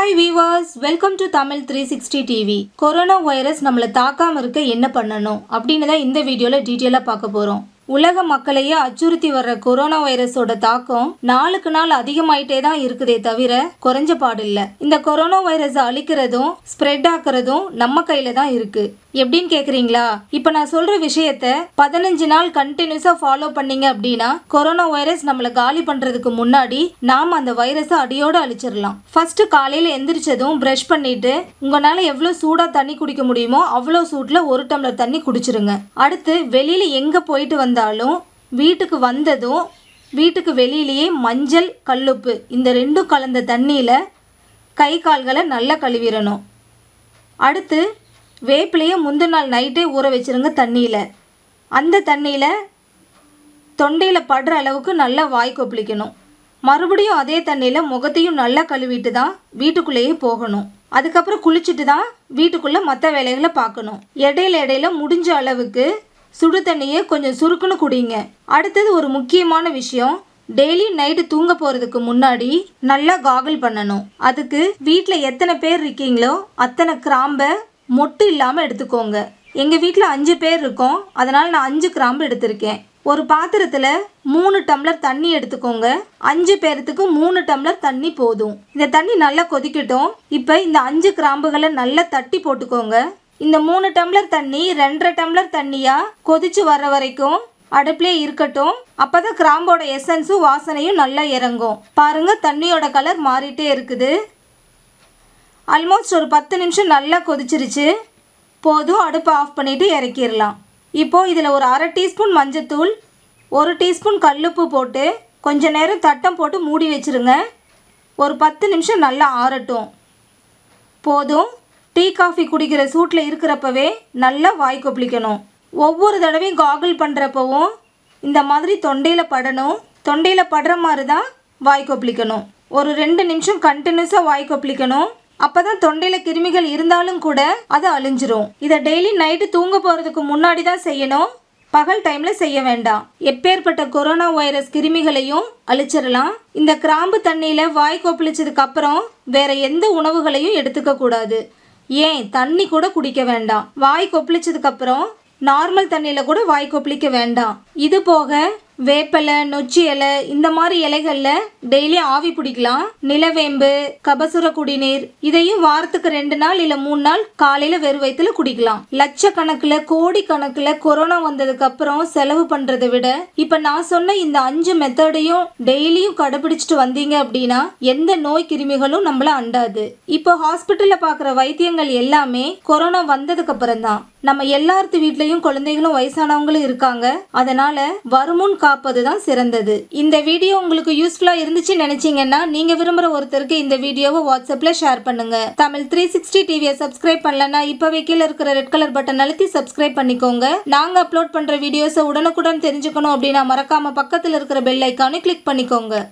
Hi viewers, welcome to TAMIL360 TV. Corona virus நம்மள தாக்காம இருக்க என்ன பண்ணணும் அப்படினு தான் இந்த வீடியோல டீடைலா பார்க்க போறோம். உலக மக்களையே அச்சுறுத்தி வர்ற கொரோனா வைரஸோட தாக்கம் நாளுக்கு நாள் அதிகமாயிட்டே தான் இருக்குதே தவிர குறைஞ்ச பாடில்ல. இந்த கொரோனா வைரஸ் அழிக்கிறதும் ஸ்ப்ரெட் ஆக்குறதும் நம்ம கையில தான் இருக்கு. எப்படின்னு கேக்குறீங்களா? இப்போ நான் சொல்ற விஷயத்தை 15 நாள் கண்டினியூஸா ஃபாலோ பண்ணீங்க அப்படின்னா கொரோனா வைரஸ் நம்மள காலி பண்றதுக்கு முன்னாடி நாம அந்த வைரஸை அடியோட அழிச்சிடலாம். ஃபர்ஸ்ட் காலையில எந்திரிச்சதும் பிரஷ் பண்ணிட்டு உங்களால எவ்வளவு சூடா தண்ணி குடிக்க முடியுமோ அவ்வளவு சூட்ல 1 டம்ளர் தண்ணி குடிச்சிருங்க. அடுத்து வெளியில எங்க போயிட்டு வந்தாலும் வீட்டுக்கு வந்ததும் வீட்டுக்கு வெளியிலேயே மஞ்சள் கல்லுப்பு இந்த ரெண்டும் கலந்த தண்ணியில கை கால்களை நல்லா கழுவிடணும். அடுத்து வேப்பிலையை முந்தின நாள் நைட்டே ஊற வச்சிருங்க தண்ணியில். அந்த தண்ணியில் தொண்டையில் படுற அளவுக்கு நல்லா வாய் கொப்பளிக்கணும். மறுபடியும் அதே தண்ணியில் முகத்தையும் நல்லா கழுவிட்டு தான் வீட்டுக்குள்ளேயே போகணும். அதுக்கப்புறம் குளிச்சுட்டு தான் வீட்டுக்குள்ளே மற்ற வேலைகளை பார்க்கணும். இடையில முடிஞ்ச அளவுக்கு சுடு தண்ணியை கொஞ்சம் சுருக்குன்னு குடிங்க. அடுத்தது ஒரு முக்கியமான விஷயம், டெய்லி நைட்டு தூங்க போகிறதுக்கு முன்னாடி நல்லா காகிள் பண்ணணும். அதுக்கு வீட்டில் எத்தனை பேர் இருக்கீங்களோ அத்தனை கிராம்பை மொட்டு இல்லாமல் எடுத்துக்கோங்க. எங்கள் வீட்டில் 5 பேர் இருக்கோம், அதனால் நான் 5 கிராம்பு எடுத்திருக்கேன். ஒரு பாத்திரத்தில் 3 டம்ளர் தண்ணி எடுத்துக்கோங்க. 5 பேர்த்துக்கு 3 டம்ளர் தண்ணி போதும். இந்த தண்ணி நல்லா கொதிக்கட்டும். இப்போ இந்த 5 கிராம்புகளை நல்லா தட்டி போட்டுக்கோங்க. இந்த 3 டம்ளர் தண்ணி 2.5 டம்ளர் தண்ணியாக கொதிச்சு வர்ற வரைக்கும் அடுப்பிலே இருக்கட்டும். அப்போதான் கிராம்போட எசன்ஸும் வாசனையும் நல்லா இறங்கும். பாருங்க, தண்ணியோட கலர் மாறிட்டே இருக்குது. ஆல்மோஸ்ட் ஒரு 10 நிமிஷம் நல்லா கொதிச்சிருச்சு. போதும், அடுப்பை ஆஃப் பண்ணிவிட்டு இறக்கிடலாம். இப்போது இதில் ஒரு 1/2 டீஸ்பூன் மஞ்சத்தூள், 1 டீஸ்பூன் கல்லுப்பு போட்டு கொஞ்ச நேரம் தட்டம் போட்டு மூடி வச்சுருங்க. ஒரு 10 நிமிஷம் நல்லா ஆறட்டும். போதும். டீ காஃபி குடிக்கிற சூட்டில் இருக்கிறப்பவே நல்லா வாய் கொப்பளிக்கணும். ஒவ்வொரு தடவையும் காகிள் பண்ணுறப்பவும் இந்த மாதிரி தொண்டையில் படணும். தொண்டையில் படுற மாதிரி தான் வாய் கொப்பளிக்கணும். ஒரு 2 நிமிஷம் கண்டினியூஸாக வாய் கொப்பளிக்கணும். அப்பதான் தொண்டையில கிருமிகள் இருந்தாலும் கூட அது அழிஞ்சிரும். இதை டெய்லி நைட்டு தூங்க போறதுக்கு முன்னாடி தான் செய்யணும், பகல் டைம்ல செய்ய வேண்டாம். எப்பேற்பட்ட கொரோனா வைரஸ் கிருமிகளையும் அழிச்சிடலாம். இந்த கிராம்பு தண்ணியில வாய் கொப்பளிச்சதுக்கு அப்புறம் வேற எந்த உணவுகளையும் எடுத்துக்க கூடாது. ஏன் தண்ணி கூட குடிக்க வேண்டாம். வாய் கொப்பளிச்சதுக்கு அப்புறம் நார்மல் தண்ணியில கூட வாய் கொப்பளிக்க வேண்டாம். இது போக வேப்பலை, நொச்சி இலை இந்த மாதிரி இலைகளில் டெய்லி ஆவி பிடிக்கலாம். நிலவேம்பு, கபசுர குடிநீர் இதையும் வாரத்துக்கு 2 நாள் இல்லை 3 நாள் காலையில் வெறும் வயிற்றுல குடிக்கலாம். லட்சக்கணக்கில் கோடி கணக்கில் கொரோனா வந்ததுக்கு அப்புறம் செலவு பண்ணுறதை விட இப்போ நான் சொன்ன இந்த 5 மெத்தடையும் டெய்லியும் கடைபிடிச்சிட்டு வந்தீங்க அப்படின்னா எந்த நோய் கிருமிகளும் நம்மள அண்டாது. இப்போ ஹாஸ்பிட்டலில் பார்க்குற வைத்தியங்கள் எல்லாமே கொரோனா வந்ததுக்கு அப்புறம் தான். நம்ம எல்லாத்து வீட்லையும் குழந்தைகளும் வயசானவங்களும் இருக்காங்க. அதனால வருமுன் காப்பதுதான் சிறந்தது. இந்த வீடியோ உங்களுக்கு யூஸ்ஃபுல்லா இருந்துச்சு நினைச்சீங்கன்னா நீங்க விரும்புற ஒருத்தருக்கு இந்த வீடியோவை வாட்ஸ்அப்ல ஷேர் பண்ணுங்க. தமிழ்360 டிவியை சப்ஸ்கிரைப் பண்ணலன்னா இப்பவே கீழே இருக்கிற ரெட் கலர் பட்டன் அழுத்தி சப்ஸ்கிரைப் பண்ணிக்கோங்க. நாங்க அப்லோட் பண்ற வீடியோஸை உடனுக்குடன் தெரிஞ்சுக்கணும் அப்படின்னா மறக்காம பக்கத்துல இருக்கிற பெல் ஐக்கானை கிளிக் பண்ணிக்கோங்க.